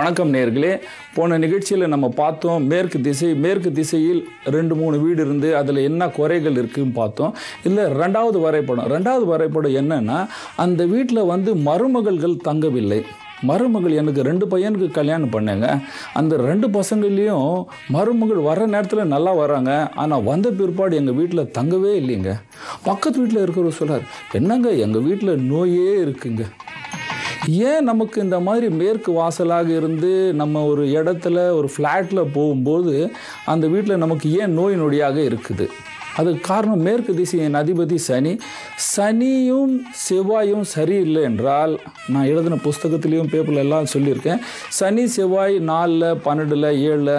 வணக்கம் நேயர்களே. போன நிகழ்ச்சியில் நம்ம பார்த்தோம் மேற்கு திசையில் 2-3 வீடு இருந்து அதில் என்ன குறைகள் இருக்குன்னு பார்த்தோம். இல்லை ரெண்டாவது வரைபடம் என்னன்னா, அந்த வீட்டில் மருமகள்கள் தங்கவில்லை. மருமகள் எனக்கு 2 பையனுக்கு கல்யாணம் பண்ணேங்க. அந்த 2 பசங்கள்லேயும் மருமகள் வர நேரத்தில் நல்லா வராங்க, ஆனால் வந்த பிற்பாடு எங்கள் வீட்டில் தங்கவே இல்லைங்க. பக்கத்து வீட்டில் இருக்கிறவர் சொல்கிறார், என்னங்க எங்கள் வீட்டில் நோயே இருக்குங்க. ஏன் நமக்கு இந்த மாதிரி மேற்கு வாசலாக இருந்து நம்ம ஒரு இடத்துல ஒரு ஃப்ளாட்டில் போகும்போது அந்த வீட்டில் நமக்கு ஏன் நோய் நொடியாக இருக்குது? அதுக்கு காரணம் மேற்கு திசையின் அதிபதி சனியும் செவ்வாயும் சரியில்லை என்றால், நான் எழுதின புஸ்தகத்திலையும் பேப்பரில் எல்லாம் சொல்லியிருக்கேன், சனி செவ்வாய் 4, 12, 7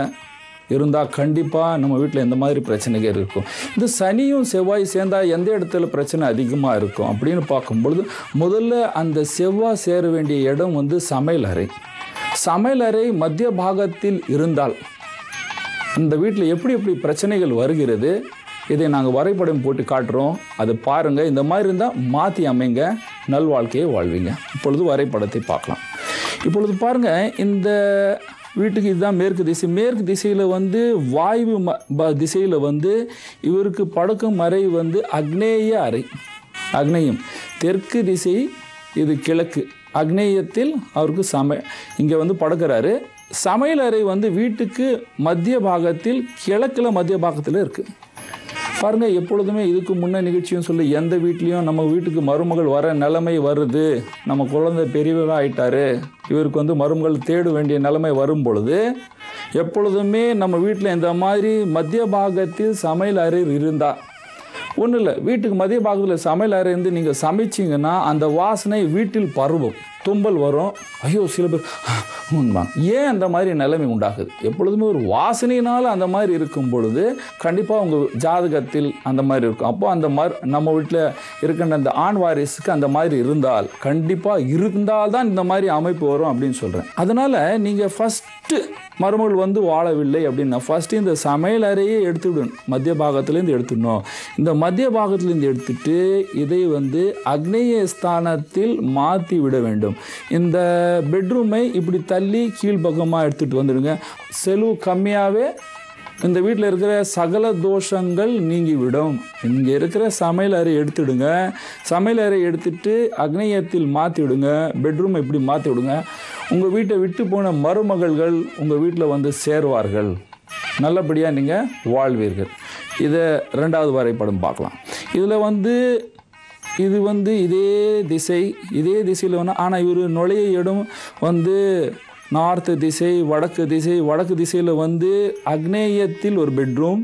இருந்தால் கண்டிப்பாக நம்ம வீட்டில் இந்த மாதிரி பிரச்சனைகள் இருக்கும். இந்த சனியும் செவ்வாய் சேர்ந்தால் எந்த இடத்துல பிரச்சனை அதிகமாக இருக்கும் அப்படின்னு பார்க்கும்பொழுது, முதல்ல அந்த செவ்வாய் சேர வேண்டிய இடம் சமையலறை மத்திய பாகத்தில் இருந்தால் அந்த வீட்டில் எப்படி பிரச்சனைகள் வருகிறது, இதை நாங்கள் வரைபடம் போட்டு காட்டுறோம். அதை பாருங்கள். இந்த மாதிரி இருந்தால் மாற்றி அமைங்க, நல்வாழ்க்கையை வாழ்வீங்க. இப்பொழுது வரைபடத்தை பார்க்கலாம். இப்பொழுது பாருங்கள், இந்த வீட்டுக்கு இதுதான் மேற்கு திசையில் வாயு திசையில் இவருக்கு படுக்கும் அறை அக்னேய அறை. அக்னேயம் தெற்கு திசை, இது கிழக்கு. அக்னேயத்தில் அவருக்கு இங்கே படுக்கிறாரு. சமையல் அறை வீட்டுக்கு மத்திய பாகத்தில், கிழக்கில் மத்திய பாகத்தில் இருக்குது. பாருங்கள், எப்பொழுதுமே இதுக்கு முன்ன நிகழ்ச்சியும் சொல்லி, எந்த வீட்லேயும் நம்ம வீட்டுக்கு மருமகள் வர நிலைமை வருது, நம்ம குழந்தை பெரியவராக ஆகிட்டாரு, இவருக்கு மருமகள் தேட வேண்டிய நிலைமை வரும் பொழுது, எப்பொழுதுமே நம்ம வீட்டில் இந்த மாதிரி மத்திய பாகத்தில் சமையல் அறை இருந்தால், ஒன்றும் இல்லை, வீட்டுக்கு மத்திய பாகத்தில் சமையல் அறை இருந்து நீங்கள் சமைச்சிங்கன்னா அந்த வாசனை வீட்டில் பரவும், தும்பல் வரும். ஐயோ, சில பேர் உண்மைங்க. ஏன் அந்த மாதிரி நிலைமை உண்டாகுது? எப்பொழுதுமே ஒரு வாசனையினால் அந்த மாதிரி இருக்கும் பொழுது கண்டிப்பாக உங்கள் ஜாதகத்தில் அந்த மாதிரி இருக்கும். அப்போ அந்த நம்ம வீட்டில் இருக்கின்ற அந்த ஆண் வாரிசுக்கு அந்த மாதிரி இருந்தால், கண்டிப்பாக இருந்தால்தான் இந்த மாதிரி அமைப்பு வரும் அப்படின்னு சொல்கிறேன். அதனால் நீங்கள் ஃபஸ்ட்டு மருமகள் வாழவில்லை அப்படின்னா ஃபஸ்ட்டு இந்த சமையல் அறையே எடுத்துவிடணும். மத்திய பாகத்துலேருந்து எடுத்துடணும். இந்த மத்திய பாகத்துலேருந்து எடுத்துட்டு இதை அக்னேய ஸ்தானத்தில் மாற்றி விட வேண்டும். இந்த பெட்ரூமை இப்படி தள்ளி கீழ்ப்பக்கமாக எடுத்துகிட்டு வந்துடுங்க. செலவு கம்மியாகவே இந்த வீட்டில் இருக்கிற சகல தோஷங்கள் நீங்கிவிடும். இங்கே இருக்கிற சமையல் அறை எடுத்துடுங்க. சமையல் அறை எடுத்துட்டு அக்னேயத்தில் மாற்றி விடுங்க. பெட்ரூமை இப்படி மாற்றி விடுங்க. உங்கள் வீட்டை விட்டு போன மருமகள்கள் உங்கள் வீட்டில் சேருவார்கள். நல்லபடியாக நீங்கள் வாழ்வீர்கள். இதை ரெண்டாவது வரைபடம் பார்க்கலாம். இதில் இது இதே திசையில் ஆனால் இவர் நுழைய இடம் நார்த்து திசை, வடக்கு திசையில் அக்னேயத்தில் ஒரு பெட்ரூம்,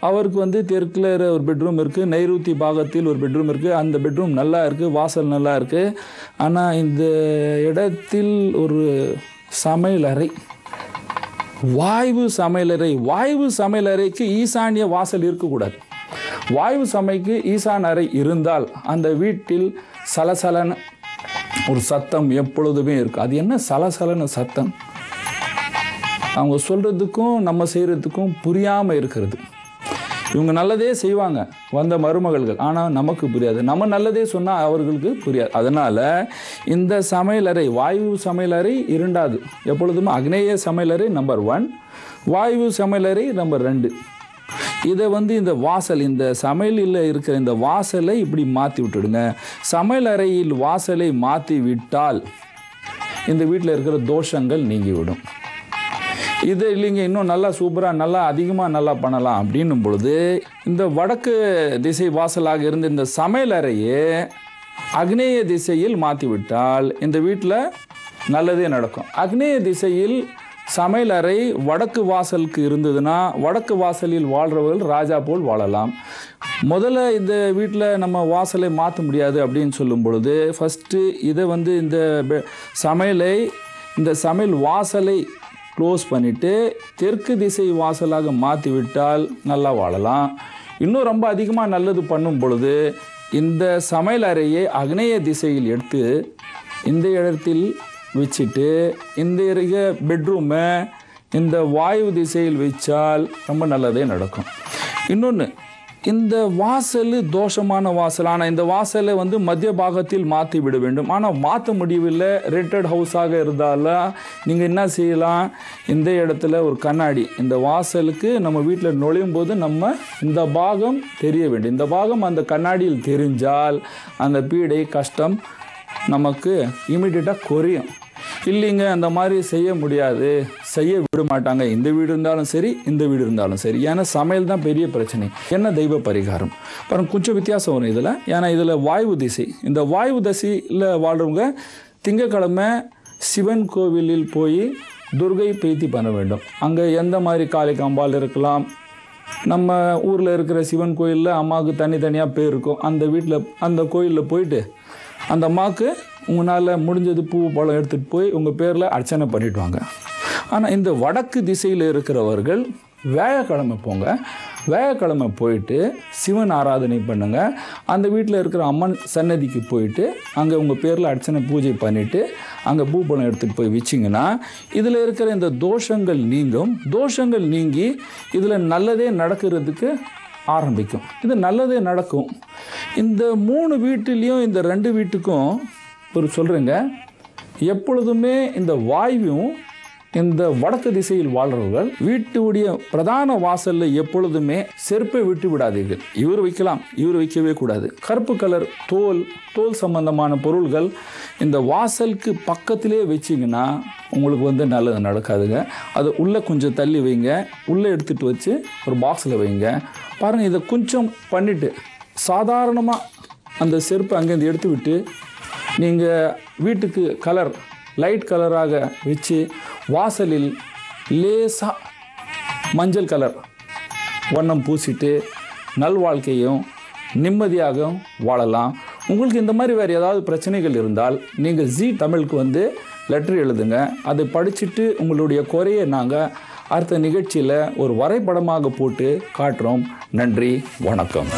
அவருக்கு தெற்கில் ஒரு பெட்ரூம் இருக்குது, நைருத்தி பாகத்தில் ஒரு பெட்ரூம் இருக்குது. அந்த பெட்ரூம் நல்லா இருக்குது, வாசல் நல்லா இருக்குது. ஆனால் இந்த இடத்தில் ஒரு சமையலறை, வாயு சமையலறைக்கு ஈசானிய வாசல் இருக்கக்கூடாது. வாயு சமைக்கு ஈசான் அறை இருந்தால் அந்த வீட்டில் சலசலன ஒரு சத்தம் எப்பொழுதுமே இருக்குது. அது என்ன சலசலன சத்தம்? அவங்க சொல்கிறதுக்கும் நம்ம செய்கிறதுக்கும் புரியாமல் இருக்கிறது. இவங்க நல்லதே செய்வாங்க வந்த மருமகள்கள், ஆனால் நமக்கு புரியாது. நம்ம நல்லதே சொன்னால் அவர்களுக்கு புரியாது. அதனால் இந்த சமையலறை, வாயு சமையலறை 2வது, எப்பொழுதுமே அக்னேய சமையலறை நம்பர் 1, வாயு சமையலறை நம்பர் 2. இதை இந்த வாசல், இந்த சமையலில் இருக்கிற இந்த வாசலை இப்படி மாற்றி விட்டுடுங்க. சமையல் அறையில் வாசலை மாற்றி விட்டால் இந்த வீட்டில் இருக்கிற தோஷங்கள் நீங்கிவிடும். இது இல்லைங்க, இன்னும் நல்லா சூப்பராக நல்லா அதிகமாக நல்லா பண்ணலாம் அப்படின்னும் பொழுது, இந்த வடக்கு திசை வாசலாக இருந்த இந்த சமையல் அறையே அக்னேய திசையில் மாற்றி விட்டால் இந்த வீட்டில் நல்லதே நடக்கும். அக்னேய திசையில் சமையல் அறை வடக்கு வாசலுக்கு இருந்ததுன்னா வடக்கு வாசலில் வாழ்கிறவர்கள் ராஜா போல் வாழலாம். முதல்ல இந்த வீட்டில் நம்ம வாசலை மாற்ற முடியாது அப்படின்னு சொல்லும் பொழுது, ஃபஸ்ட்டு இதை இந்த சமையல் வாசலை க்ளோஸ் பண்ணிவிட்டு தெற்கு திசை வாசலாக மாற்றி விட்டால் நல்லா வாழலாம். இன்னும் ரொம்ப அதிகமாக நல்லது பண்ணும் பொழுது இந்த சமையல் அறையை அக்னேய திசையில் எடுத்து இந்த இடத்தில் வச்சுட்டு இந்த இருக்க பெட்ரூமை இந்த வாயு திசையில் வச்சால் ரொம்ப நல்லதே நடக்கும். இன்னொன்று, இந்த வாசல் தோஷமான வாசல். ஆனால் இந்த வாசலை மத்திய பாகத்தில் மாற்றி விட வேண்டும். ஆனால் மாற்ற முடியவில்லை. ரெண்டட் ஹவுஸாக இருந்தாலும் நீங்கள் என்ன செய்யலாம், இந்த இடத்துல ஒரு கண்ணாடி, இந்த வாசலுக்கு நம்ம வீட்டில் நுழையும் போது நம்ம இந்த பாகம் தெரிய வேண்டும். இந்த பாகம் அந்த கண்ணாடியில் தெரிஞ்சால் அந்த பீடை கஷ்டம் நமக்கு இமீடியட்டாக குறையும். இல்லைங்க அந்த மாதிரி செய்ய முடியாது, செய்ய விட மாட்டாங்க, இந்த வீடு இருந்தாலும் சரி இந்த வீடு இருந்தாலும் சரி. ஏன்னா சமையல் தான் பெரிய பிரச்சனை. என்ன தெய்வ பரிகாரம் பாருங்க, கொஞ்சம் வித்தியாசம் வரும் இதில். ஏன்னா இதில் வாயு திசை, இந்த வாயு திசையில் வாழ்கிறவங்க திங்கக்கிழமை சிவன் கோவிலில் போய் துர்கை பிரீத்தி பண்ண வேண்டும். அங்கே எந்த மாதிரி காளிகாம்பாள் இருக்கலாம், நம்ம ஊரில் இருக்கிற சிவன் கோயிலில் அம்மாவுக்கு தனித்தனியாக பேர் இருக்கும். அந்த வீட்டில் அந்த கோயிலில் போயிட்டு அந்த அம்மாவுக்கு உங்களால் முடிஞ்சது பூ பழம் எடுத்துகிட்டு போய் உங்கள் பேரில் அர்ச்சனை பண்ணிட்டு வாங்க. ஆனால் இந்த வடக்கு திசையில் இருக்கிறவர்கள் வியாழக்கிழமை போங்க. வியாழக்கிழமை போயிட்டு சிவன் ஆராதனை பண்ணுங்கள். அந்த வீட்டில் இருக்கிற அம்மன் சன்னதிக்கு போயிட்டு அங்கே உங்கள் பேரில் அர்ச்சனை பூஜை பண்ணிவிட்டு அங்கே பூ பழம் எடுத்துகிட்டு போய் வச்சிங்கன்னா இதில் இருக்கிற இந்த தோஷங்கள் நீங்கும். தோஷங்கள் நீங்கி இதில் நல்லதே நடக்கிறதுக்கு ஆரம்பிக்கும். இது நல்லதே நடக்கும். இந்த 3 வீட்டிலையும் இந்த 2 வீட்டுக்கும் ஒரு சொல்கிறேங்க, எப்பொழுதுமே இந்த வாயுவும் இந்த வடக்கு திசையில் வாழ்கிறவர்கள் வீட்டுடைய பிரதான வாசலில் எப்பொழுதுமே செருப்பை விட்டு விடாதீர்கள். இவர் வைக்கலாம், இவர் வைக்கவே கூடாது. கருப்பு கலர் தோல் சம்பந்தமான பொருள்கள் இந்த வாசலுக்கு பக்கத்திலே வச்சிங்கன்னா உங்களுக்கு நல்லது நடக்காதுங்க. அது உள்ளே கொஞ்சம் தள்ளி வைங்க, உள்ளே எடுத்துகிட்டு வச்சு ஒரு பாக்ஸில் வைங்க. பாருங்கள், இதை கொஞ்சம் பண்ணிவிட்டு சாதாரணமாக அந்த செருப்பை அங்கேருந்து எடுத்து விட்டு நீங்கள் வீட்டுக்கு லைட் கலராக வச்சு வாசலில் லேசாக மஞ்சள் கலர் வண்ணம் பூசிட்டு நல்வாழ்க்கையும் நிம்மதியாகவும் வாழலாம். உங்களுக்கு இந்த மாதிரி வேறு ஏதாவது பிரச்சனைகள் இருந்தால் நீங்கள் ஜீ தமிழுக்கு லெட்டர் எழுதுங்க. அதை படிச்சுட்டு உங்களுடைய குறையை நாங்கள் அடுத்த நிகழ்ச்சியில் ஒரு வரைபடமாக போட்டு காட்டுறோம். நன்றி, வணக்கம்.